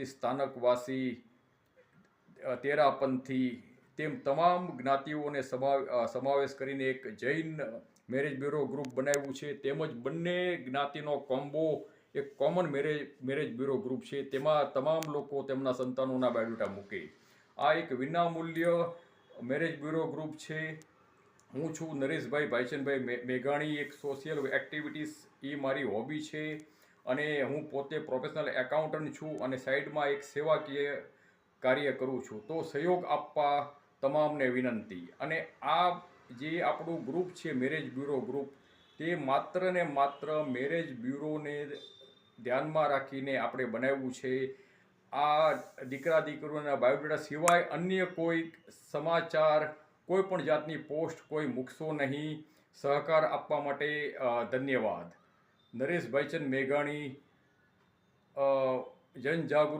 સ્થાનકવાસી, તેરાપંથી, તેમ તમામ જ્ઞાતિઓને સમાવેશ કરીને એક જૈન મેરેજ બ્યુરો ગ્રુપ બનાવ્યું છે. તેમજ બંને જ્ઞાતિનો કોમ્બો એક કોમન મેરેજ બ્યુરો ગ્રુપ છે. તેમાં તમામ લોકો તેમના સંતાનોના બાયોડેટા મૂકે. આ એક વિનામૂલ્ય મેરેજ બ્યુરો ગ્રુપ છે. હું છું નરેશભાઈ ભાઈચંદભાઈ મેઘાણી. એક સોશિયલ એક્ટિવિટીઝ એ મારી હોબી છે અને હું પોતે પ્રોફેશનલ એકાઉન્ટન્ટ છું અને સાઈડમાં એક સેવાકીય કાર્ય કરું છું. તો સહયોગ આપવા તમામને વિનંતી. અને આ જે આપણું ગ્રુપ છે મેરેજ બ્યુરો ગ્રુપ, તે માત્ર ને માત્ર મેરેજ બ્યુરોને ધ્યાનમાં રાખીને આપણે બનાવ્યું છે. આ દીકરા દીકરીઓના બાયોડેટા સિવાય અન્ય કોઈ સમાચાર, કોઈ પણ જાતની પોસ્ટ કોઈ મૂકશો નહીં. સહકાર આપવા માટે ધન્યવાદ. નરેશ ભાઈચંદ મેઘાણી, જનજાગૃતિ.